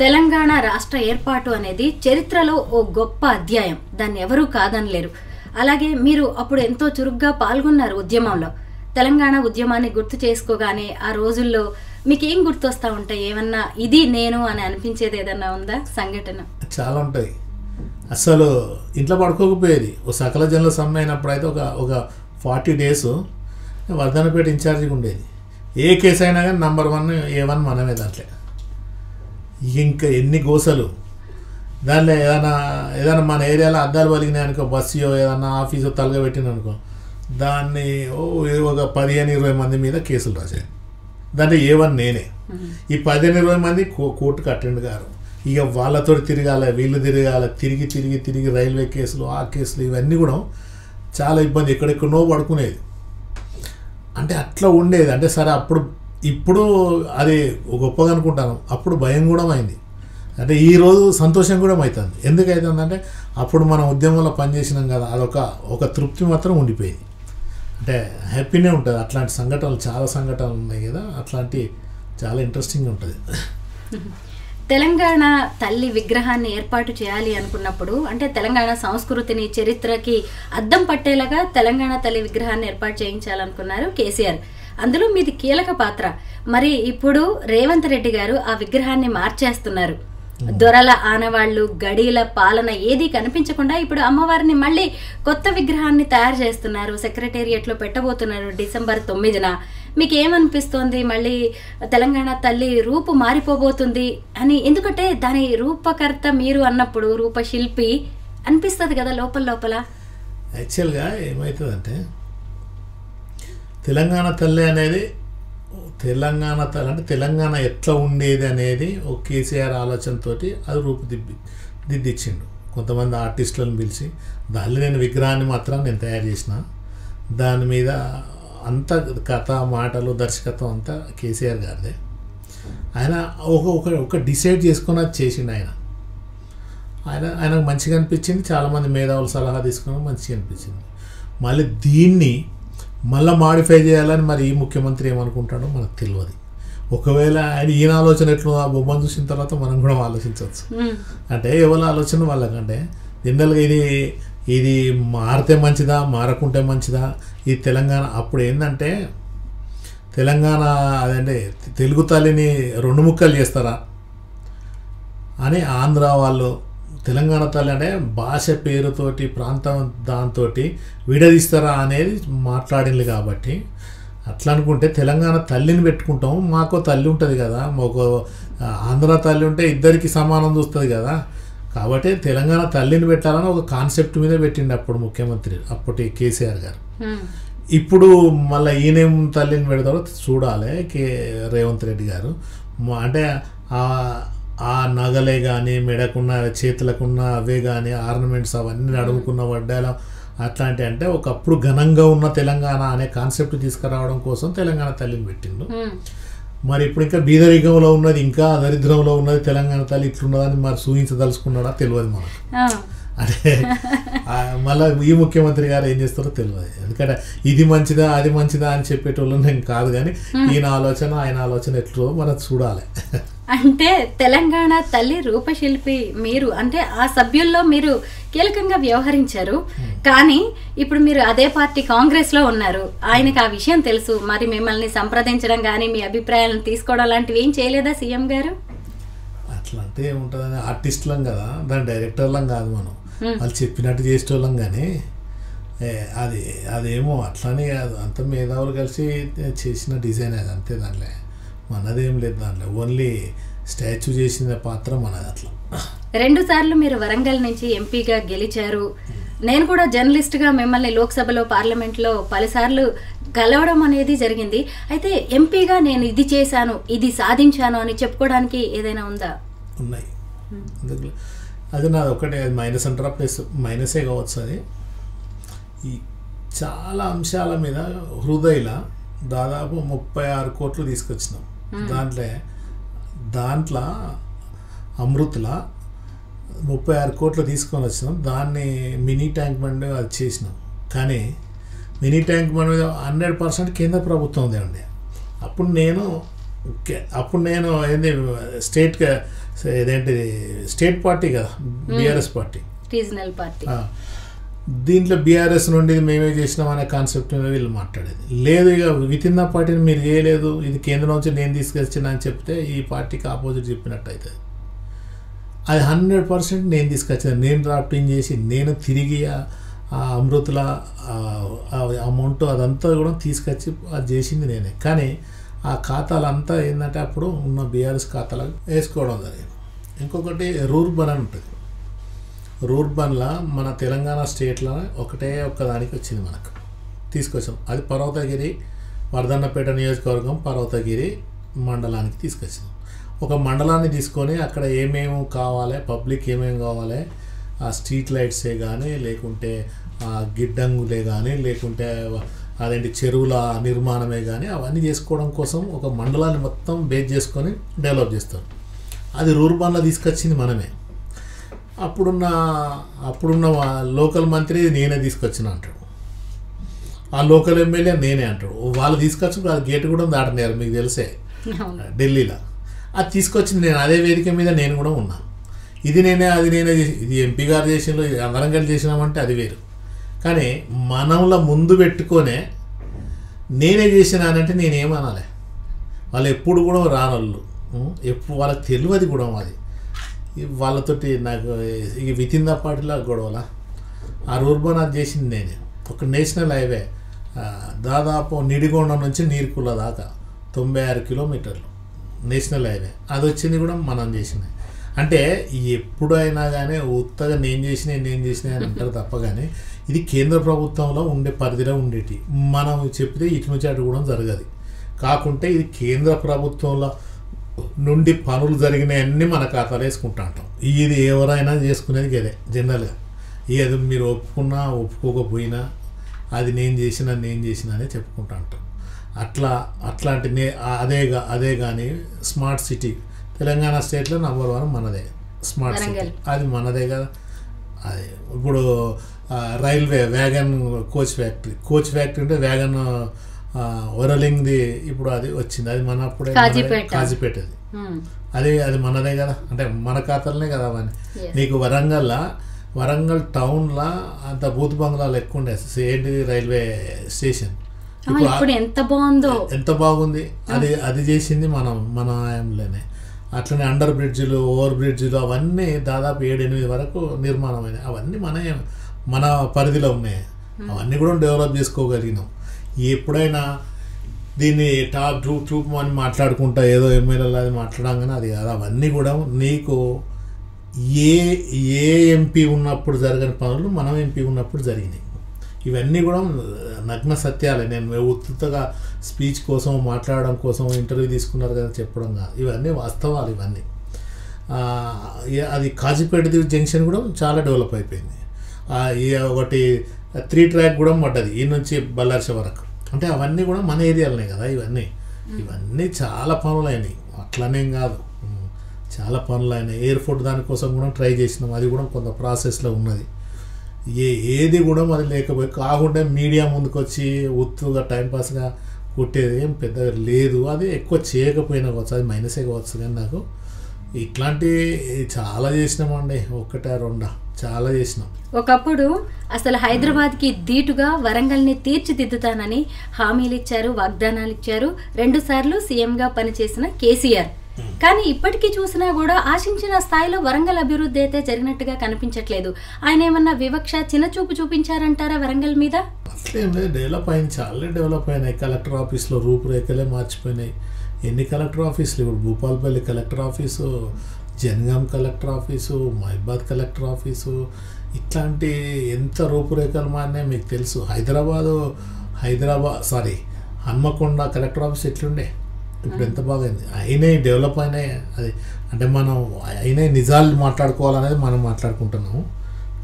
తెలంగాణ రాష్ట్ర ఏర్పాటు అనేది చరిత్రలో ఓ గొప్ప అధ్యాయం. దాన్ని ఎవరూ కాదనలేరు. అలాగే మీరు అప్పుడు ఎంతో చురుగ్గా పాల్గొన్నారు ఉద్యమంలో. తెలంగాణ ఉద్యమాన్ని గుర్తు చేసుకోగానే ఆ రోజుల్లో మీకు ఏం గుర్తొస్తా ఉంటాయి? ఏమన్నా ఇది నేను అని అనిపించేది ఏదన్నా ఉందా సంఘటన? చాలా ఉంటాయి. అసలు ఇంట్లో పడుకోకపోయేది. ఓ సకల జనుల సమ్మె అయినప్పుడు అయితే ఒక 40 days వర్ధనపేట ఇన్ఛార్జిగా ఉండేది. ఏ కేసు అయినా కానీ నంబర్ 1 A1 మనమే. దాంట్లో ఇంకా ఎన్ని గోసలు. దాంట్లో ఏదైనా మన ఏరియాలో అద్దాలు పలిగినాయి అనుకో, బస్సు ఏదన్నా ఆఫీసు తలగబెట్టిననుకో, దాన్ని ఒక 15-20 మంది మీద కేసులు రాశాయి. దాంట్లో A1 నేనే. ఈ 15-20 మంది కోర్టుకు అటెండ్ గారు. ఇక వాళ్ళతో తిరగాలి, వీళ్ళు తిరిగి రైల్వే కేసులు, ఆ కేసులు, ఇవన్నీ కూడా చాలా ఇబ్బంది. ఎక్కడెక్కడో పడుకునేది. అంటే అట్లా ఉండేది. అంటే సరే ఇప్పుడు అది గొప్పగా అనుకుంటాను. అప్పుడు భయం కూడా అయింది. అంటే ఈరోజు సంతోషం కూడా అవుతుంది. ఎందుకు అవుతుందంటే అప్పుడు మనం ఉద్యమంలో పనిచేసినాం కదా, ఒక తృప్తి మాత్రం ఉండిపోయింది. అంటే హ్యాపీనే ఉంటుంది. అట్లాంటి చాలా సంఘటనలు ఉన్నాయి కదా, అట్లాంటి చాలా ఇంట్రెస్టింగ్ ఉంటుంది. తెలంగాణ తల్లి విగ్రహాన్ని ఏర్పాటు చేయాలి అనుకున్నప్పుడు, అంటే తెలంగాణ సంస్కృతిని చరిత్రకి అద్దం పట్టేలాగా తెలంగాణ తల్లి విగ్రహాన్ని ఏర్పాటు చేయించాలనుకున్నారు కేసీఆర్. అందులో మీది కీలక పాత్ర. మరి ఇప్పుడు రేవంత్ రెడ్డి గారు ఆ విగ్రహాన్ని మార్చేస్తున్నారు. దొరల ఆనవాళ్లు, గడీల పాలన ఏది కనిపించకుండా ఇప్పుడు అమ్మవారిని మళ్ళీ కొత్త విగ్రహాన్ని తయారు చేస్తున్నారు. సెక్రటేరియట్లో పెట్టబోతున్నారు December 9న. మీకు ఏమనిపిస్తోంది? మళ్ళీ తెలంగాణ తల్లి రూపు మారిపోబోతుంది అని. ఎందుకంటే దాని రూపకర్త మీరు అన్నప్పుడు రూపశిల్పి అనిపిస్తుంది కదా లోపల. యాక్చువల్గా ఏమవుతుందంటే తెలంగాణ తల్లి అనేది అంటే తెలంగాణ ఎట్లా ఉండేది అనేది ఒక కేసీఆర్ ఆలోచనతో అది రూపుదిద్దిచ్చిండు. కొంతమంది ఆర్టిస్టులను పిలిచి దాన్ని నేను విగ్రహాన్ని మాత్రం నేను తయారు చేసిన. దాని మీద అంత కథ, మాటలు, దర్శకత్వం అంతా కేసీఆర్ గారిదే. ఆయన ఒక డిసైడ్ చేసుకొని అది చేసిండు. ఆయనకు మంచిగా అనిపించింది. చాలామంది మేధావులు సలహా తీసుకుని మంచిగా అనిపించింది. మళ్ళీ దీన్ని మాడిఫై చేయాలని మరి ఈ ముఖ్యమంత్రి ఏమనుకుంటాడో మనకు తెలియదు. ఒకవేళ ఈయన ఆలోచన ఎట్లా ఆ బొమ్మను చూసిన తర్వాత మనం కూడా ఆలోచించవచ్చు. అంటే ఎవరి ఆలోచన వాళ్ళకంటే జనరల్గా ఇది మారితే మంచిదా, మారకుంటే మంచిదా? ఈ తెలంగాణ అప్పుడు ఏంటంటే తెలంగాణ అదంటే తెలుగు తల్లిని 2 ముక్కలు చేస్తారా అని ఆంధ్ర వాళ్ళు, తెలంగాణ తల్లి అంటే భాష పేరుతోటి, ప్రాంతం దాంతో విడదీస్తారా అనేది మాట్లాడింది. కాబట్టి అట్లా అనుకుంటే తెలంగాణ తల్లిని పెట్టుకుంటాం. మాకో తల్లి ఉంటుంది కదా, మాకు ఆంధ్ర తల్లి ఉంటే ఇద్దరికి సమానం చూస్తుంది కదా. కాబట్టి తెలంగాణ తల్లిని పెట్టాలని ఒక కాన్సెప్ట్ మీద పెట్టిండు అప్పుడు ముఖ్యమంత్రి, అప్పటి కేసీఆర్ గారు. ఇప్పుడు మళ్ళీ ఈయనేం తల్లిని పెడతారో చూడాలి రేవంత్ రెడ్డి గారు. అంటే ఆ నగలే కానీ, మెడకున్న, చేతులకున్న అవే కానీ, ఆర్నమెంట్స్ అవన్నీ అడుగుకున్న వడ్డాల అట్లాంటి, అంటే ఒకప్పుడు ఘనంగా ఉన్న తెలంగాణ అనే కాన్సెప్ట్ తీసుకురావడం కోసం తెలంగాణ తల్లిని పెట్టిండు. మరి ఇప్పుడు ఇంకా బీదరికంలో ఉన్నది, ఇంకా దరిద్రంలో ఉన్నది తెలంగాణ తల్లి ఇట్లున్నదని మరి సూచించదలుచుకున్నాడా తెలియదు మనకు. అంటే మళ్ళీ ఈ ముఖ్యమంత్రి గారు ఏం చేస్తారో తెలియదు. ఎందుకంటే ఇది మంచిదా అది మంచిదా అని చెప్పేటోళ్ళు నేను కాదు, కానీ ఆయన ఆలోచన ఎట్లా మనం చూడాలి. అంటే తెలంగాణ తల్లి రూపశిల్పి మీరు, అంటే ఆ సభ్యుల్లో మీరు కీలకంగా వ్యవహరించారు. కానీ ఇప్పుడు మీరు అదే పార్టీ కాంగ్రెస్లో ఉన్నారు. ఆయనకు ఆ విషయం తెలుసు. మరి మిమ్మల్ని సంప్రదించడం కానీ, మీ అభిప్రాయాలను తీసుకోవడం లాంటివి ఏం చేయలేదా సీఎం గారు? అట్లా అంటే ఏముంటుందని, ఆర్టిస్టులం కదా, దాని డైరెక్టర్లం కాదు మనం. వాళ్ళు చెప్పినట్టు చేసేటోళ్ళం. కానీ అదేమో అట్లానే కాదు, అంత మేధావులు కలిసి చేసిన డిజైన్ అది అంతే. దాంట్లో మనదేం లేదు. దాంట్లో ఓన్లీ స్టాచ్యూ చేసిన పాత్ర మనది. అట్లా 2 సార్లు మీరు వరంగల్ నుంచి ఎంపీగా గెలిచారు. నేను కూడా జర్నలిస్ట్గా మిమ్మల్ని లోక్సభలో, పార్లమెంట్లో పలుసార్లు కలవడం అనేది జరిగింది. అయితే ఎంపీగా నేను ఇది చేశాను, ఇది సాధించాను అని చెప్పుకోవడానికి ఏదైనా ఉందా? ఉన్నాయి. అది నాది ఒకటే. అది మైనస్ అంటారా, ప్లస్ మైనసే కావచ్చు. అది ఈ చాలా అంశాల మీద హృదయలా దాదాపు 36 కోట్లు తీసుకొచ్చినాం. దాంట్లో అమృత్లా 36 కోట్లు తీసుకొని వచ్చినాం. దాన్ని మినీ ట్యాంక్ బండ్ అది చేసినాం. కానీ మినీ ట్యాంక్ బండ్ మీద 100% కేంద్ర ప్రభుత్వం ఉందండి. అప్పుడు నేను ఏంది ఏదేంటి స్టేట్ పార్టీ కదా, బీఆర్ఎస్ పార్టీ, రీజనల్ పార్టీ. దీంట్లో బీఆర్ఎస్ నుండి మేమే చేసినాం అనే కాన్సెప్ట్ మీద వీళ్ళు మాట్లాడేది లేదు. ఇక విత్ ఇన్ ద పార్టీని మీరు చేయలేదు, ఇది కేంద్రం నుంచి నేను తీసుకొచ్చిన అని చెప్తే ఈ పార్టీకి ఆపోజిట్ చెప్పినట్టు అవుతుంది. అది 100% నేను తీసుకొచ్చిన, నేను డ్రాఫ్టింగ్ చేసి నేను తిరిగి ఆ అమృతుల అమౌంట్ అదంతా కూడా తీసుకొచ్చి అది చేసింది నేనే. కానీ ఆ ఖాతాలంతా ఏంటంటే అప్పుడు ఉన్న బీఆర్ఎస్ ఖాతాలకు వేసుకోవడం జరిగింది. ఇంకొకటి రూర్బన్ అని ఉంటుంది. రూర్బన్లో మన తెలంగాణ స్టేట్లో ఒక్కదానికి వచ్చింది మనకు, తీసుకొచ్చాం. అది పర్వతగిరి, వర్ధన్నపేట నియోజకవర్గం పర్వతగిరి మండలానికి తీసుకొచ్చాం. ఒక మండలాన్ని తీసుకొని అక్కడ ఏమేమి కావాలి, పబ్లిక్ ఏమేమి కావాలి, ఆ స్ట్రీట్ లైట్సే కానీ, లేకుంటే గిడ్డంగులే కానీ, లేకుంటే అదేంటి చెరువుల నిర్మాణమే కానీ, అవన్నీ చేసుకోవడం కోసం ఒక మండలాన్ని మొత్తం బేస్ చేసుకొని డెవలప్ చేస్తారు. అది రూర్బన్లో తీసుకొచ్చింది మనమే. అప్పుడున్న లోకల్ మంత్రి నేనే తీసుకొచ్చిన అంటాడు, ఆ లోకల్ ఎమ్మెల్యే నేనే అంటాడు. వాళ్ళు తీసుకొచ్చు అది గేట్ కూడా దాటనేరు, మీకు తెలిసే ఢిల్లీలో. అది తీసుకొచ్చింది నేను, అదే వేదిక మీద నేను కూడా ఉన్నాను. ఇది నేనే అది నేనే చేసి, ఇది ఎంపీ గారు చేసినలో అందరం కలిసి చేసినామంటే అది వేరు. కానీ మనంలో ముందు పెట్టుకొనే నేనే చేసినానంటే నేనేమనాలి, వాళ్ళు ఎప్పుడు కూడా రానోళ్ళు, ఎప్పుడు వాళ్ళకి తెలియదు కూడా. అది వాళ్ళతోటి నాకు ఇక విత్ ఇన్ ద పార్టీలో గొడవలా. ఆ రూర్బన్ అది చేసింది నేనే. ఒక నేషనల్ హైవే దాదాపు నిడిగొండ నుంచి నీర్కుల దాకా 96 కిలోమీటర్లు నేషనల్ హైవే, అది వచ్చింది కూడా మనం చేసింది. అంటే ఎప్పుడైనా కానీ ఉత్తగా నేను చేసిన అని అంటారు తప్ప, కానీ ఇది కేంద్ర ప్రభుత్వంలో ఉండే పరిధిలో ఉండేటి. మనం చెప్తే ఇటు నుంచి అటు కూడా జరగదు. కాకుంటే ఇది కేంద్ర ప్రభుత్వంలో నుండి పనులు జరిగినాయన్నీ మన ఖాతాలో వేసుకుంటా ఉంటాం. ఇది ఎవరైనా చేసుకునేది అదే జనరల్గా. అది మీరు ఒప్పుకున్నా ఒప్పుకోకపోయినా అది నేను చేసిన అనే చెప్పుకుంటా ఉంటాం. అట్లాంటి అదే కానీ స్మార్ట్ సిటీ తెలంగాణ స్టేట్లో నెంబర్ 1 మనదే స్మార్ట్ సిటీ, అది మనదే కదా. అది ఇప్పుడు రైల్వే వ్యాగన్ కోచ్ ఫ్యాక్టరీ అంటే వ్యాగన్ వరలింగ్ది ఇప్పుడు అది వచ్చింది, అది మన అప్పుడే కాజీపేటది, అది మనదే కదా. అంటే మన ఖాతాలనే కదా అవన్నీ. నీకు వరంగల్ టౌన్లో అంత బూత్ బంగ్లాలు ఎక్కువ ఉండే ఏంటిది రైల్వే స్టేషన్, ఇప్పుడు ఎంత బాగుంది. అది చేసింది మన ఆయంలోనే. అట్లనే అండర్ బ్రిడ్జిలు, ఓవర్ బ్రిడ్జిలు అవన్నీ దాదాపు 7-8 వరకు నిర్మాణమైనాయి. అవన్నీ మన పరిధిలో ఉన్నాయి. అవన్నీ కూడా డెవలప్ చేసుకోగలిగినాం. ఎప్పుడైనా దీన్ని టాప్ ట్రూప్ అని మాట్లాడుకుంటా ఏదో ఎమ్మెల్యేలు అది మాట్లాడంగానే అది కాదు. అవన్నీ కూడా నీకు ఏ ఎంపీ ఉన్నప్పుడు జరగని పనులు మనం ఎంపీ ఉన్నప్పుడు జరిగినాయి. ఇవన్నీ కూడా నగ్న సత్యాలే. నేను ఉత్తుగా స్పీచ్ కోసం మాట్లాడడం కోసం ఇంటర్వ్యూ తీసుకున్నారు కదా చెప్పడం కాదు, ఇవన్నీ వాస్తవాలు. ఇవన్నీ అది కాజీపేట జంక్షన్ కూడా చాలా డెవలప్ అయిపోయింది. ఒకటి 3 ట్రాక్ కూడా పడ్డది ఈ నుంచి బల్లార్ష వరకు. అంటే అవన్నీ కూడా మన ఏరియాలనే కదా. ఇవన్నీ చాలా పనులు అయినాయి, అట్లనేం కాదు, చాలా పనులు అయినాయి. ఎయిర్పోర్ట్ దానికోసం కూడా ట్రై చేసినాం, అది కూడా కొంత ప్రాసెస్లో ఉన్నది. ఏది కూడా మరి లేకపోయి కాకుండా మీడియా ముందుకు వచ్చి ఉత్తుగా టైంపాస్గా కొట్టేది ఏం పెద్దగా లేదు. అది ఎక్కువ చేయకపోయినా కావచ్చు, అది మైనసే కావచ్చు. కానీ నాకు ఇట్లాంటివి చాలా చేసినామండి, 1-2 చాలా చేసినాం. ఒకప్పుడు అసలు హైదరాబాద్కి ధీటుగా వరంగల్ని తీర్చిదిద్దుతానని హామీలు ఇచ్చారు, వాగ్దానాలు ఇచ్చారు. 2 సార్లు సీఎంగా పనిచేసిన కేసీఆర్. కానీ ఇప్పటికీ చూసినా కూడా ఆశించిన స్థాయిలో వరంగల్ అభివృద్ధి అయితే జరిగినట్టుగా కనిపించట్లేదు. ఆయన ఏమన్నా వివక్ష, చిన్నచూపు చూపించారంటారా వరంగల్ మీద? అట్లేం లేదు, డెవలప్ అయింది, చాలా డెవలప్ అయినాయి. కలెక్టర్ ఆఫీస్లో రూపురేఖలే మార్చిపోయినాయి. ఎన్ని కలెక్టర్ ఆఫీసులు, ఇప్పుడు Bhupalpally collector office, Jangaon collector office, మహిబాద్ కలెక్టర్ ఆఫీసు, ఇట్లాంటి ఎంత రూపురేఖలు మారినాయి మీకు తెలుసు. హన్మకొండ కలెక్టర్ ఆఫీస్ ఎట్లుండే, ఇప్పుడు ఎంత బాగైంది. అయినాయి, డెవలప్ అయినాయి. అది అంటే మనం అయినాయి నిజాలు మాట్లాడుకోవాలనేది మనం మాట్లాడుకుంటున్నాము.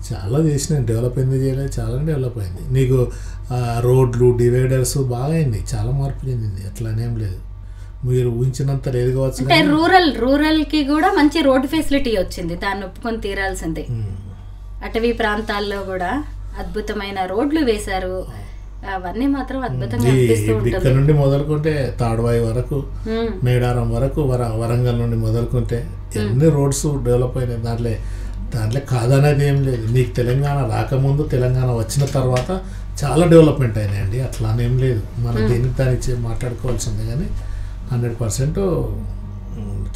చాలా చేసినాయి, డెవలప్ ఎందుకు చేయలేదు, చాలా డెవలప్ అయింది. నీకు రోడ్లు, డివైడర్స్ బాగా అయింది, చాలా మార్పు చెందింది. అట్లానేం లేదు, మీరు ఊహించినంత లేదు కావచ్చు. అంటే రూరల్ కి కూడా మంచి రోడ్డు ఫెసిలిటీ వచ్చింది, దాన్ని ఒప్పుకొని తీరాల్సిందే. అటవీ ప్రాంతాల్లో కూడా అద్భుతమైన రోడ్లు వేశారు. అవన్నీ మాత్రం అద్భుతంగా అనిపిస్తూ ఉంటుంది. ఇక్కడ నుండి మొదలుకుంటే తాడ్వాయి వరకు, మేడారం వరకు, వరంగల్ నుండి మొదలుకుంటే అన్ని రోడ్స్ డెవలప్ అయినాయి, దాంట్లో కాదనేది ఏం లేదు. నీకు తెలంగాణ రాకముందు తెలంగాణ వచ్చిన తర్వాత చాలా డెవలప్మెంట్ అయినాయండి, అట్లానేం లేదు. మనం దేనికి దానికి మాట్లాడుకోవాల్సిందే, కానీ 100%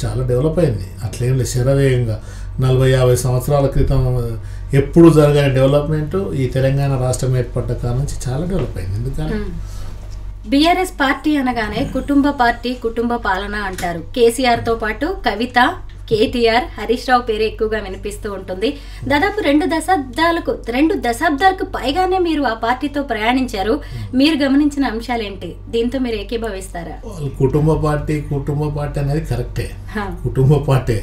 చాలా డెవలప్ అయింది. అట్లేం లేదు శరవేగంగా 40-50 సంవత్సరాల క్రితం ఎప్పుడు జరగని డెవలప్మెంట్ ఈ తెలంగాణ రాష్ట్రం ఏర్పడ్డ కాడ నుంచి చాలా డెవలప్ అయింది. ఎందుకంటే బీఆర్ఎస్ పార్టీ అనగానే కుటుంబ పార్టీ, కుటుంబ పాలన అంటారు. కేసీఆర్తో పాటు కవిత, కేటీఆర్, హరీష్ రావు పేరు ఎక్కువగా వినిపిస్తూ ఉంటుంది. దాదాపు 2 దశాబ్దాలకు పైగానే మీరు ఆ పార్టీతో ప్రయాణించారు. మీరు గమనించిన అంశాలు ఏంటి? దీంతో మీరు ఏకీభవిస్తారా? కుటుంబ పార్టీ అనేది కరెక్టే, కుటుంబ పార్టీ.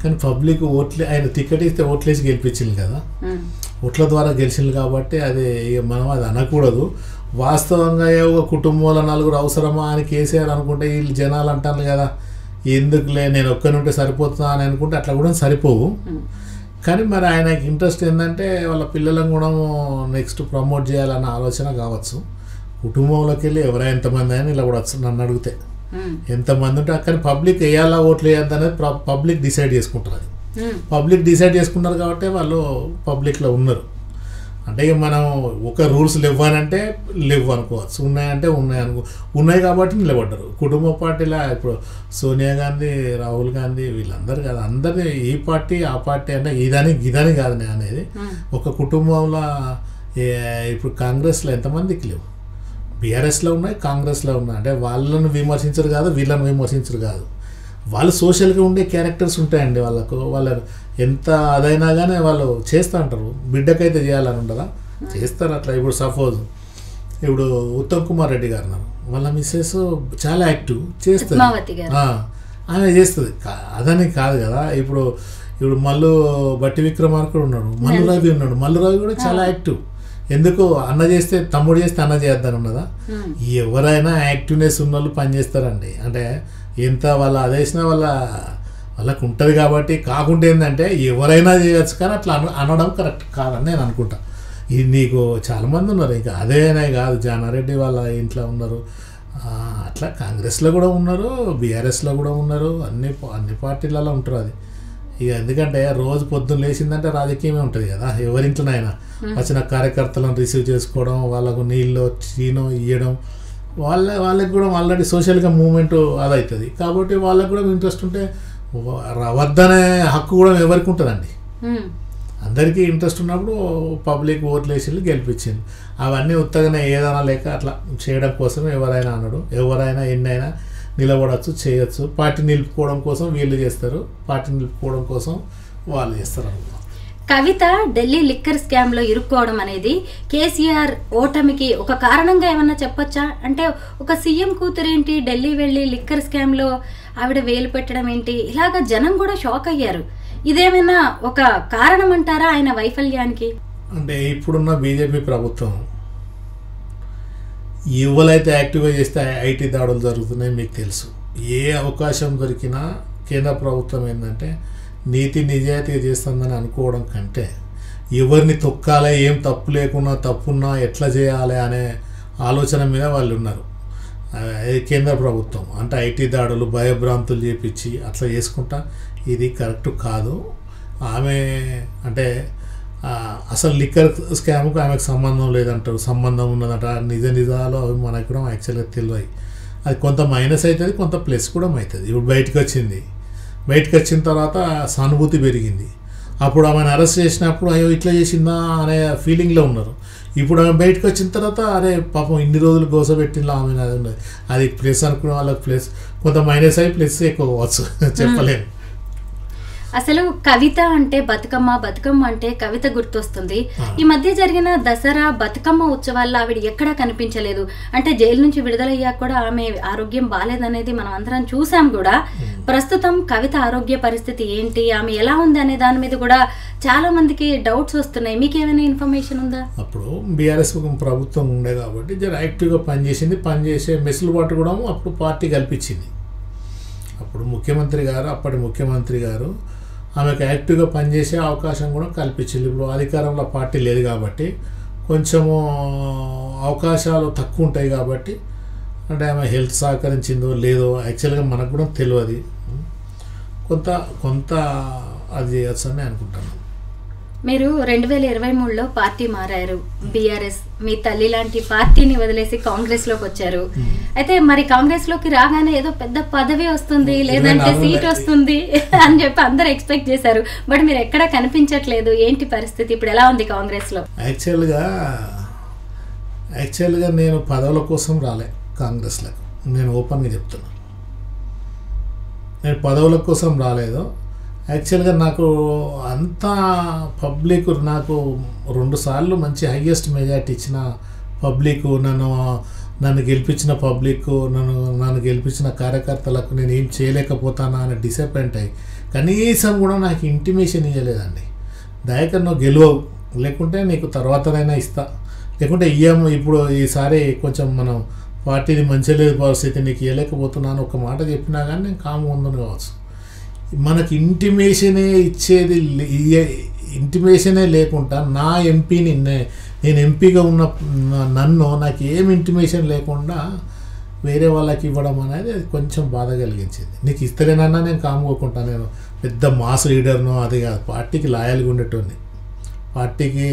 కానీ పబ్లిక్ ఆయన టికెట్ ఇస్తే ఓట్లేసి గెలిపించింది కదా, ఓట్ల ద్వారా గెలిచింది కాబట్టి అది మనం అది అనకూడదు. వాస్తవంగా ఒక కుటుంబంలో 4 అవసరమా అని కేసీఆర్ అనుకుంటే వీళ్ళు జనాలు అంటారు కదా, ఎందుకులే నేను ఒక్కనుంటే సరిపోతున్నా అని అనుకుంటే అట్లా కూడా సరిపోవు. కానీ మరి ఆయనకి ఇంట్రెస్ట్ ఏంటంటే వాళ్ళ పిల్లలను కూడా నెక్స్ట్ ప్రమోట్ చేయాలన్న ఆలోచన కావచ్చు. కుటుంబంలోకి వెళ్ళి ఎవరైనా ఎంతమంది అని ఇలా కూడా నన్ను అడిగితే ఎంతమంది ఉంటే అక్కడ పబ్లిక్ వేయాలా ఓట్లు వేయద్దు అనేది పబ్లిక్ డిసైడ్ చేసుకుంటారు. అది పబ్లిక్ డిసైడ్ చేసుకున్నారు కాబట్టి వాళ్ళు పబ్లిక్లో ఉన్నారు. అంటే మనం ఒక రూల్స్ లేవనంటే లేవు అనుకోవచ్చు, ఉన్నాయంటే ఉన్నాయి కాబట్టి నిలబడ్డారు. కుటుంబ పార్టీలా ఇప్పుడు సోనియా గాంధీ, రాహుల్ గాంధీ వీళ్ళందరూ కదా, అందరినీ ఈ పార్టీ ఆ పార్టీ అంటే ఇదని కాదు అనేది. ఒక కుటుంబంలో ఇప్పుడు కాంగ్రెస్లో ఎంతమందికి లేవు, బీఆర్ఎస్లో ఉన్నాయి, కాంగ్రెస్లో ఉన్నాయి. అంటే వాళ్ళను విమర్శించరు కాదు, వీళ్ళని విమర్శించరు కాదు, వాళ్ళు సోషల్గా ఉండే క్యారెక్టర్స్ ఉంటాయండి. వాళ్ళ ఎంత అదైనా కానీ వాళ్ళు చేస్తూ ఉంటారు. బిడ్డకైతే చేయాలని ఉండదా, చేస్తారు అట్లా. ఇప్పుడు సపోజ్ ఇప్పుడు ఉత్తమ్ కుమార్ రెడ్డి గారు ఉన్నారు, వాళ్ళ మిస్సెస్ చాలా యాక్టివ్ చేస్తారు, ఆమె చేస్తుంది, అదని కాదు కదా. ఇప్పుడు బట్టి విక్రమార్కుడు ఉన్నాడు, మల్లు రవి కూడా చాలా యాక్టివ్. ఎందుకు అన్న చేస్తే తమ్ముడు చేస్తే అన్న చేద్దాని ఉన్నదా? ఎవరైనా యాక్టివ్నెస్ ఉన్న వాళ్ళు పనిచేస్తారండి. అంటే ఎంత వాళ్ళ అదేసినా వాళ్ళకు ఉంటుంది కాబట్టి. కాకుండా ఏంటంటే ఎవరైనా చేయొచ్చు, కానీ అట్లా అనడం కరెక్ట్ కాదని నేను అనుకుంటా. ఇది నీకు చాలామంది ఉన్నారు, ఇంకా అదేనే కాదు, జానారెడ్డి వాళ్ళ ఇంట్లో ఉన్నారు, అట్లా కాంగ్రెస్లో కూడా ఉన్నారు, బీఆర్ఎస్లో కూడా ఉన్నారు, అన్ని పార్టీలలో ఉంటారు. అది ఇక ఎందుకంటే రోజు పొద్దున్న లేచిందంటే రాజకీయమే ఉంటుంది కదా. ఎవరింట్లోనైనా వచ్చిన కార్యకర్తలను రిసీవ్ చేసుకోవడం, వాళ్ళకు నీళ్ళు చీను ఇవ్వడం, వాళ్ళకి కూడా ఆల్రెడీ సోషల్గా మూవ్మెంట్ అదవుతుంది కాబట్టి వాళ్ళకి కూడా ఇంట్రెస్ట్ ఉంటే వద్దనే హక్కు కూడా ఎవరికి ఉంటుందండి. అందరికీ ఇంట్రెస్ట్ ఉన్నప్పుడు పబ్లిక్ ఓట్లు వేసి గెలిపించింది. అవన్నీ ఉత్తగానే ఏదైనా లేక అట్లా చేయడం కోసం ఎవరైనా ఎన్నైనా నిలబడచ్చు, చేయొచ్చు. పార్టీ నిలుపుకోవడం కోసం వీళ్ళు చేస్తారు, పార్టీ నిలుపుకోవడం కోసం వాళ్ళు చేస్తారు. కవిత ఢిల్లీ లిక్కర్ స్కామ్ లో ఇరుక్కోవడం అనేది కేసీఆర్ ఓటమికి ఒక కారణంగా ఏమన్నా చెప్పొచ్చా? అంటే ఒక సీఎం కూతురేంటి ఢిల్లీ వెళ్ళి లిక్కర్ స్కామ్ లో ఆవిడ వేలు పెట్టడం ఏంటి, ఇలాగా జనం కూడా షాక్ అయ్యారు. ఇదేమైనా ఒక కారణం అంటారా ఆయన వైఫల్యానికి? అంటే ఇప్పుడున్న బీజేపీ ప్రభుత్వం ఎవరైతే యాక్టివ్గా చేస్తే ఐటీ దాడులు జరుగుతున్నాయి మీకు తెలుసు. ఏ అవకాశం దొరికినా కేంద్ర ప్రభుత్వం ఏంటంటే నీతి నిజాయితీగా చేస్తుందని అనుకోవడం కంటే ఎవరిని తొక్కాలి, ఏం తప్పు లేకున్నా తప్పున్నా ఎట్లా చేయాలి అనే ఆలోచన మీద వాళ్ళు ఉన్నారు. కేంద్ర ప్రభుత్వం అంటే ఐటీ దాడులు, భయభ్రాంతులు చేపించి అట్లా చేసుకుంటా ఇది కరెక్ట్ కాదు. ఆమె అంటే అసలు లిక్కర్ స్కామ్కు ఆమెకు సంబంధం లేదంటారు, సంబంధం ఉన్నదంట. నిజాలు అవి మనకు కూడా యాక్చువల్గా తెలియదు. అది కొంత మైనస్ అవుతుంది, కొంత ప్లస్ కూడా అవుతుంది. ఇప్పుడు బయటకు వచ్చిన తర్వాత సానుభూతి పెరిగింది. అప్పుడు ఆమెను అరెస్ట్ చేసినప్పుడు అయ్యో ఇట్లా చేసిందా అనే ఫీలింగ్లో ఉన్నారు. ఇప్పుడు ఆమె బయటకు వచ్చిన తర్వాత అరే పాపం ఇన్ని రోజులు గోసపెట్టిందా ఆమె, అది ఉన్నది. అది ప్లస్ అనుకునే వాళ్ళకి ప్లస్, కొంత మైనస్ అయ్యి ప్లస్ ఎక్కువ కావచ్చు, చెప్పలేము. అసలు కవిత అంటే బతుకమ్మ అంటే కవిత గుర్తొస్తుంది. ఈ మధ్య జరిగిన దసరా బతుకమ్మ ఉత్సవాల్లో ఆవిడ ఎక్కడా కనిపించలేదు. అంటే జైలు నుంచి విడుదలయ్యాక కూడా ఆమె ఆరోగ్యం బాలేదనేది మనం అందరం చూసాం కూడా. ప్రస్తుతం కవిత ఆరోగ్య పరిస్థితి ఏంటి, ఆమె ఎలా ఉంది అనే దాని మీద కూడా చాలా మందికి డౌట్స్ వస్తున్నాయి. మీకు ఏమైనా ఇన్ఫర్మేషన్ ఉందా? అప్పుడు బీఆర్ఎస్ ప్రభుత్వం ఉండే కాబట్టి జర యాక్టివ్గా పనిచేసే మెసులుబాటు కూడా అప్పుడు పార్టీ కల్పించింది. అప్పుడు అప్పటి ముఖ్యమంత్రి గారు ఆమెకు యాక్టివ్గా పనిచేసే అవకాశం కూడా కల్పించింది. ఇప్పుడు అధికారంలో పార్టీ లేదు కాబట్టి కొంచెము అవకాశాలు తక్కువ ఉంటాయి కాబట్టి, అంటే ఆమె హెల్త్ సహకరించిందో లేదో యాక్చువల్గా మనకు కూడా తెలియదు. కొంత కొంత అది చేయొచ్చు అని అనుకుంటున్నాను. మీరు 2023లో పార్టీ మారారు, బీఆర్ఎస్ మీ తల్లి లాంటి పార్టీని వదిలేసి కాంగ్రెస్ లోకి వచ్చారు. అయితే మరి కాంగ్రెస్ లోకి రాగానే ఏదో పెద్ద పదవి వస్తుంది, లేదంటే సీట్ వస్తుంది అని చెప్పి అందరూ ఎక్స్పెక్ట్ చేశారు. బట్ మీరు ఎక్కడా కనిపించట్లేదు. ఏంటి పరిస్థితి, ఇప్పుడు ఎలా ఉంది కాంగ్రెస్ లో? యాక్చువల్గా నేను పదవుల కోసం రాలే కాంగ్రెస్లో. నేను ఓపెన్గా చెప్తున్నా, నేను పదవుల కోసం రాలేదు. యాక్చువల్గా నాకు అంతా పబ్లిక్ నాకు 2 సార్లు మంచి హైయెస్ట్ మెజార్టీ ఇచ్చిన పబ్లిక్, నన్ను గెలిపించిన పబ్లిక్, నన్ను గెలిపించిన కార్యకర్తలకు నేను ఏం చేయలేకపోతానా అని డిసప్పాయింట్ అయ్యి కనీసం కూడా నాకు ఇంటిమేషన్ ఇవ్వలేదండి. దయకర్ నువ్వు గెలవవు, లేకుంటే నీకు తర్వాతనైనా ఇస్తా, లేకుంటే ఇయ్యము, ఇప్పుడు ఈసారి కొంచెం మనం పార్టీని మంచి లేదు పరిస్థితి, నీకు ఇవ్వలేకపోతున్నాను ఒక మాట చెప్పినా కానీ నేను కాము ఉందని కావచ్చు. మనకి ఇంటిమేషనే ఇచ్చేది, ఇంటిమేషనే లేకుండా నా ఎంపీని నేను ఎంపీగా ఉన్న నాకు ఏం ఇంటిమేషన్ లేకుండా వేరే వాళ్ళకి ఇవ్వడం అనేది అది కొంచెం బాధ కలిగించింది. నీకు ఇస్తలేనన్నా నేను కాముకోకుండా, నేను పెద్ద మాస్ లీడర్ను అది కాదు, పార్టీకి లాయల్గా ఉండేటోని, పార్టీకి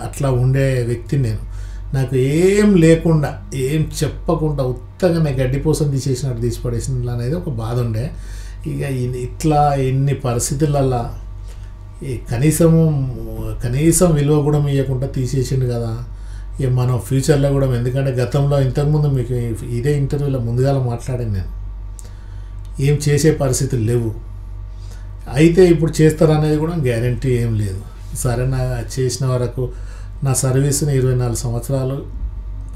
అట్లా ఉండే వ్యక్తిని నేను. నాకు ఏం లేకుండా ఏం చెప్పకుండా ఉత్తగానే గడ్డిపోసం తీసేసినట్టు తీసి పడేసిన అనేది ఒక బాధ ఉండే. ఇక ఇట్లా ఎన్ని పరిస్థితులల్లో కనీసం విలువ కూడా ఇవ్వకుండా తీసేసిండు కదా. ఇక మనం ఫ్యూచర్లో కూడా, ఎందుకంటే గతంలో ఇంతకుముందు మీకు ఇదే ఇంటర్వ్యూలో ముందుగా మాట్లాడాను నేను, ఏం చేసే పరిస్థితులు లేవు. అయితే ఇప్పుడు చేస్తారనేది కూడా గ్యారంటీ ఏం లేదు. సరే, నా చేసిన వరకు నా సర్వీస్ని 24 సంవత్సరాలు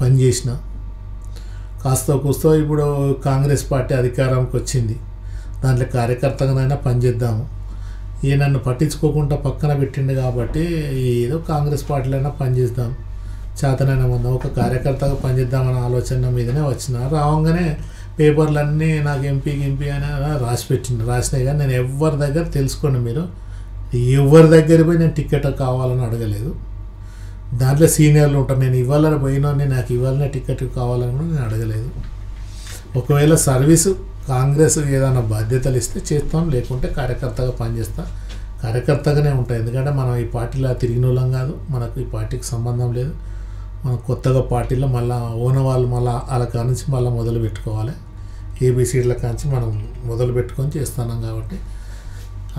పనిచేసిన, కాస్త కూస్తో ఇప్పుడు కాంగ్రెస్ పార్టీ అధికారంకి వచ్చింది, దాంట్లో కార్యకర్తగానైనా పనిచేద్దాము. ఈ నన్ను పట్టించుకోకుండా పక్కన పెట్టిండు కాబట్టి ఏదో కాంగ్రెస్ పార్టీలైనా పనిచేద్దాం, చేతనైనా ఉందాం, ఒక కార్యకర్తగా పనిచేద్దామనే ఆలోచన మీదనే వచ్చిన. రావంగానే పేపర్లన్నీ నాకు ఎంపీ అని రాసినాయి. కానీ నేను ఎవరి దగ్గర తెలుసుకోండి, మీరు ఎవరి దగ్గర పోయి నేను టికెట్ కావాలని అడగలేదు. దాంట్లో సీనియర్లు ఉంటారు, నేను ఇవ్వాలని పోయినా నాకు ఇవ్వాలనే టికెట్ కావాలని కూడా నేను అడగలేదు. ఒకవేళ సర్వీసు కాంగ్రెస్ ఏదైనా బాధ్యతలు ఇస్తే చేస్తాం, లేకుంటే కార్యకర్తగా పనిచేస్తా, కార్యకర్తగానే ఉంటాయి. ఎందుకంటే మనం ఈ పార్టీలో తిరిగిన వాళ్ళం కాదు, మనకు ఈ పార్టీకి సంబంధం లేదు. మనం కొత్తగా పార్టీలో మళ్ళీ వాళ్ళు మళ్ళీ వాళ్ళ కానించి మళ్ళీ మొదలు పెట్టుకోవాలి, ఏబీసీల కాంచి మనం మొదలు పెట్టుకొని చేస్తున్నాం కాబట్టి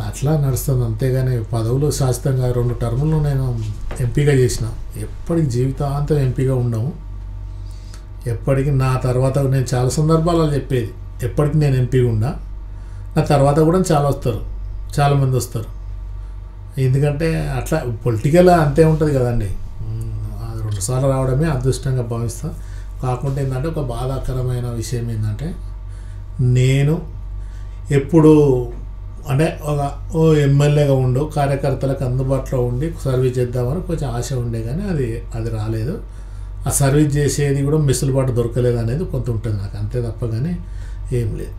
అట్లా నడుస్తుంది. అంతేగాని పదవులు శాశ్వతంగా 2 టర్ములు నేను ఎంపీగా చేసిన, ఎప్పటికి జీవితాంతం ఎంపీగా ఉండము. ఎప్పటికీ నా తర్వాత నేను చాలా సందర్భాలు చెప్పేది, ఎప్పటికి నేను ఎంపీగా ఉన్నా, నా తర్వాత కూడా చాలామంది వస్తారు. ఎందుకంటే అట్లా పొలిటికల్ అంతే ఉంటుంది కదండి. 2 సార్లు రావడమే అదృష్టంగా భావిస్తా. కాకుండా ఏంటంటే ఒక బాధాకరమైన విషయం ఏంటంటే, నేను ఎప్పుడు అంటే ఓ ఎమ్మెల్యేగా ఉండు, కార్యకర్తలకు అందుబాటులో ఉండి సర్వీస్ చేద్దామని కొంచెం ఆశ ఉండే, కానీ అది రాలేదు. ఆ సర్వీస్ చేసేది కూడా మిసులుబాటు దొరకలేదు అనేది కొంత ఉంటుంది నాకు, అంతే తప్ప కానీ ఏం లేదు.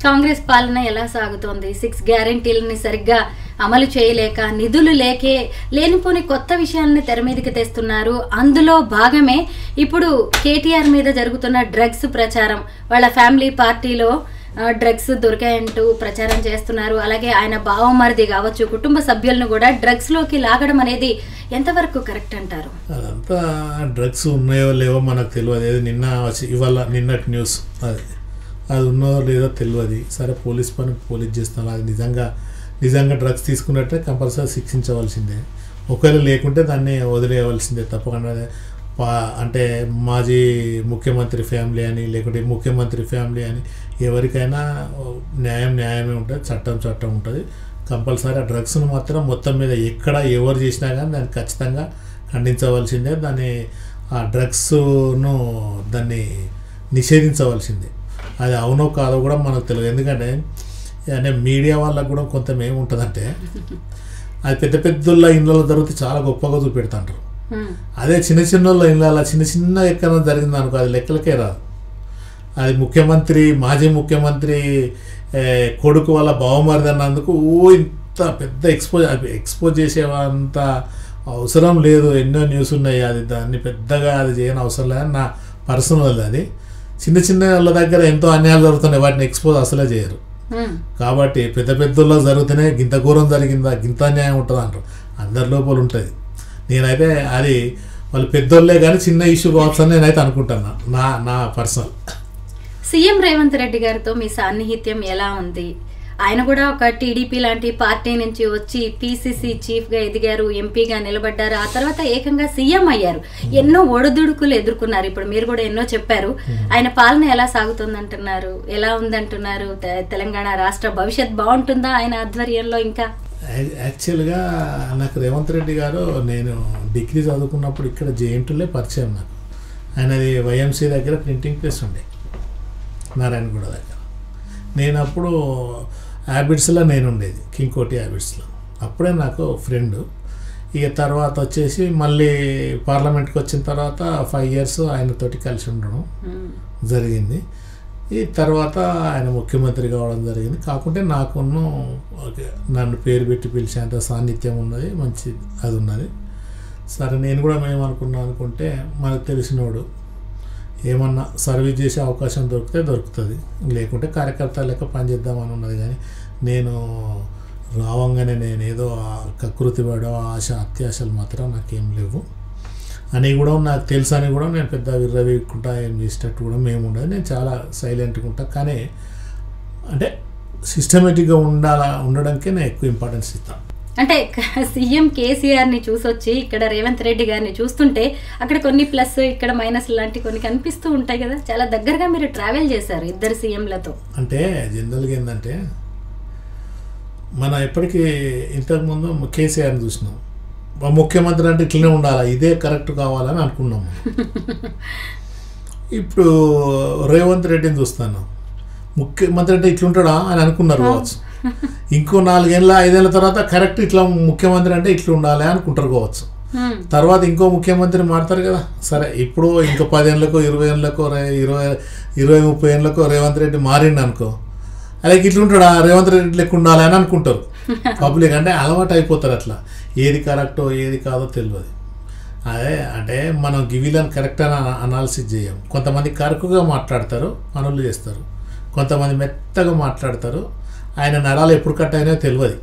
కాంగ్రెస్ పాలన ఎలా సాగుతోంది? 6 గ్యారెంటీలని సరిగ్గా అమలు చేయలేక, నిధులు లేకే లేనిపోని కొత్త విషయాలని తెర మీదకి తెస్తున్నారు. అందులో భాగమే ఇప్పుడు కేటీఆర్ మీద జరుగుతున్న డ్రగ్స్ ప్రచారం. వాళ్ళ ఫ్యామిలీ పార్టీలో డ్రగ్స్ దొరికాయంటూ ప్రచారం చేస్తున్నారు. అలాగే ఆయన బావమరిది కావచ్చు, కుటుంబ సభ్యులను కూడా డ్రగ్స్ లోకి లాగడం అనేది ఎంతవరకు కరెక్ట్ అంటారు? అదంతా డ్రగ్స్ ఉన్నాయో లేవో మనకు తెలియదు. ఇవాళ నిన్నటి న్యూస్ అది ఉన్నదో లేదో తెలియదు. సరే, పోలీస్ చేస్తాను, అది నిజంగా డ్రగ్స్ తీసుకున్నట్టే కంపల్సరీ శిక్షించవలసిందే. ఒకవేళ లేకుంటే దాన్ని వదిలేయవలసిందే తప్పకుండా. అంటే మాజీ ముఖ్యమంత్రి ఫ్యామిలీ అని, లేకుంటే ముఖ్యమంత్రి ఫ్యామిలీ అని, ఎవరికైనా న్యాయమే ఉంటుంది, చట్టం ఉంటుంది. కంపల్సరీ ఆ డ్రగ్స్ను మాత్రం మొత్తం మీద ఎక్కడ ఎవరు చేసినా కానీ దాన్ని ఖచ్చితంగా ఖండించవలసిందే. ఆ డ్రగ్స్ను నిషేధించవలసిందే. అది అవునో కాదో కూడా మనకు తెలియదు. ఎందుకంటే మీడియా వాళ్ళకు కూడా కొంత ఏముంటుందంటే, అది పెద్దోళ్ళ ఇళ్ళలో జరిగితే చాలా గొప్పగా చూపెడుతుంటారు. అదే చిన్న ఇళ్ళ చిన్న ఎక్కడ జరిగింది అనుకో, అది లెక్కలకే రాదు. అది మాజీ ముఖ్యమంత్రి కొడుకు వాళ్ళ బావమరిది అన్నందుకు ఇంత పెద్ద ఎక్స్పోజ్ చేసేంత అవసరం లేదు. ఎన్నో న్యూస్ ఉన్నాయి, దాన్ని పెద్దగా అది చేయని అవసరం లేదని నా పర్సనల్. అది చిన్న వాళ్ళ దగ్గర ఎంతో అన్యాయాలు జరుగుతున్నాయి, వాటిని ఎక్స్పోజ్ అసలే చేయరు. కాబట్టి పెద్ద పెద్దల్లో జరిగితేనే గింత ఘోరం జరిగిందా, గింత అన్యాయం ఉంటుందా అంటారు. అందరి లోపల ఉంటుంది. నేనైతే అది వాళ్ళు పెద్దోళ్ళే కానీ చిన్న ఇష్యూ కావచ్చు అని నేనైతే అనుకుంటున్నా, నా పర్సనల్. సీఎం రేవంత్ రెడ్డి గారితో మీ సాన్నిహిత్యం ఎలా ఉంది? ఆయన కూడా ఒక టీడీపీ లాంటి పార్టీ నుంచి వచ్చి పీసీసీ చీఫ్గా ఎదిగారు, ఎంపీగా నిలబడ్డారు, ఆ తర్వాత ఏకంగా సీఎం అయ్యారు. ఎన్నో ఒడిదుడుకులు ఎదుర్కొన్నారు. ఇప్పుడు మీరు కూడా ఎన్నో చెప్పారు. ఆయన పాలన ఎలా సాగుతుందంటున్నారు, ఎలా ఉందంటున్నారు? తెలంగాణ రాష్ట్ర భవిష్యత్ బాగుంటుందా ఆయన ఆధ్వర్యంలో? ఇంకా యాక్చువల్గా నాకు రేవంత్ రెడ్డి గారు, నేను డిగ్రీ చదువుకున్నప్పుడు ఇక్కడ జేఎన్టీలో పరిచయం. నాకు ఆయనది వైఎంసీ దగ్గర ప్రింటింగ్ ప్రెస్ ఉండే, నారాయణగూడ దగ్గర. నేను అప్పుడు హ్యాబిట్స్లో నేను ఉండేది, కింగ్ కోటి హ్యాబిట్స్లో. అప్పుడే నాకు ఫ్రెండ్. ఇక తర్వాత వచ్చేసి మళ్ళీ పార్లమెంట్కి వచ్చిన తర్వాత 5 years ఆయనతోటి కలిసి ఉండడం జరిగింది. ఈ తర్వాత ఆయన ముఖ్యమంత్రి కావడం జరిగింది. కాకుంటే నాకున్న నన్ను పేరు పెట్టి పిలిచేంత సాన్నిధ్యం ఉన్నది, మంచి అది ఉన్నది. సరే, నేను కూడా మేమనుకున్నాను అనుకుంటే మనకు తెలిసినోడు ఏమన్నా సర్వీస్ చేసే అవకాశం దొరికితే దొరుకుతుంది, లేకుంటే కార్యకర్త లెక్క పనిచేద్దామని ఉన్నది. కానీ నేను రావంగానే నేను ఏదో కకృతి పడో ఆశ అత్యాశలు మాత్రం నాకేం లేవు అని కూడా నాకు తెలుసు. అని కూడా నేను పెద్ద విర్రవీక్కుంటా ఏం చేసేటట్టు కూడా మేము ఉండదు. నేను చాలా సైలెంట్గా ఉంటా. కానీ అంటే సిస్టమేటిక్గా ఉండడానికే నేను ఎక్కువ ఇంపార్టెన్స్ ఇస్తాను. అంటే సీఎం కేసీఆర్ని చూసొచ్చి ఇక్కడ రేవంత్ రెడ్డి గారిని చూస్తుంటే అక్కడ కొన్ని ప్లస్, ఇక్కడ మైనస్ లాంటి కొన్ని కనిపిస్తూ ఉంటాయి కదా. చాలా దగ్గరగా మీరు ట్రావెల్ చేశారు ఇద్దరు సీఎంలతో. అంటే జనరల్గా ఏంటంటే మనం ఎప్పటికీ ఇంతకుముందు కేసీఆర్ని చూసినాం, ముఖ్యమంత్రి అంటే ఇట్లనే ఉండాలా, ఇదే కరెక్ట్ కావాలని అనుకున్నాము. ఇప్పుడు రేవంత్ రెడ్డిని చూస్తాను, ముఖ్యమంత్రి అంటే ఇట్లుంటాడా అని అనుకున్నారు కావచ్చు. ఇంకో 4 ఏళ్ళ 5 ఏళ్ళ తర్వాత కరెక్ట్ ఇట్లా ముఖ్యమంత్రి అంటే ఇట్లా ఉండాలి అనుకుంటారు కావచ్చు. తర్వాత ఇంకో ముఖ్యమంత్రి మారుతారు కదా. సరే, ఇప్పుడు ఇంకో 10 ఏళ్ళకో 20 ఏళ్ళకో 20-30 ఏళ్ళకో రేవంత్ రెడ్డి మారిండు అనుకో, అలాగే ఇట్లుంటాడా రేవంత్ రెడ్డి లెక్క ఉండాలి అని అనుకుంటారు పబ్లిక్. అంటే అలవాటు అయిపోతారు. అట్లా ఏది కరెక్టో ఏది కాదో తెలియదు. అదే అంటే మనం గివిలను కరెక్ట్ అని అనాలిసిస్ చేయం. కొంతమంది కరెక్ట్గా మాట్లాడతారు, పనులు చేస్తారు. కొంతమంది మెత్తగా మాట్లాడతారు. ఆయన నరాలు ఎప్పుడు కట్ అయినా తెలియదు,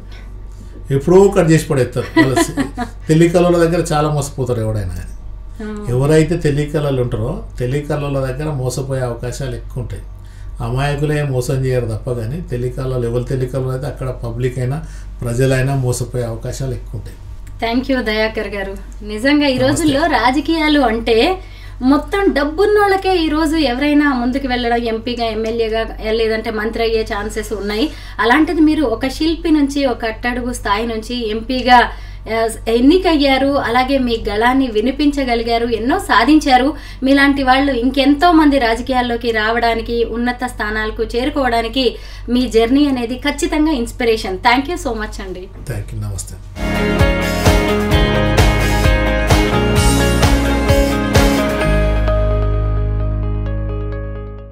ఎప్పుడో కట్ చేసి పడేస్తారు. తెలియకల దగ్గర చాలా మోసపోతారు ఎవడైనా. ఎవరైతే తెలియకలలు ఉంటారో తెలియకల దగ్గర మోసపోయే అవకాశాలు ఎక్కువ ఉంటాయి. అమాయకులే మోసం చేయరు తప్ప, కానీ తెలియకలలో ఎవరు తెలియకలు అయితే అక్కడ పబ్లిక్ అయినా ప్రజలైనా మోసపోయే అవకాశాలు ఎక్కువ ఉంటాయి. థ్యాంక్ యూ దయాకర్ గారు. నిజంగా ఈ రోజుల్లో రాజకీయాలు అంటే మొత్తం డబ్బున్న వాళ్ళకే ఈరోజు ఎవరైనా ముందుకు వెళ్ళడం, ఎంపీగా ఎమ్మెల్యేగా లేదంటే మంత్రి అయ్యే ఛాన్సెస్ ఉన్నాయి. అలాంటిది మీరు ఒక శిల్పి నుంచి, ఒక అట్టడుగు స్థాయి నుంచి ఎంపీగా ఎన్నికయ్యారు. అలాగే మీ గళాన్ని వినిపించగలిగారు, ఎన్నో సాధించారు. మీలాంటి వాళ్ళు ఇంకెంతో మంది రాజకీయాల్లోకి రావడానికి, ఉన్నత స్థానాలకు చేరుకోవడానికి మీ జర్నీ అనేది ఖచ్చితంగా inspiration. Thank you so much అండి. Thank you. నమస్తే.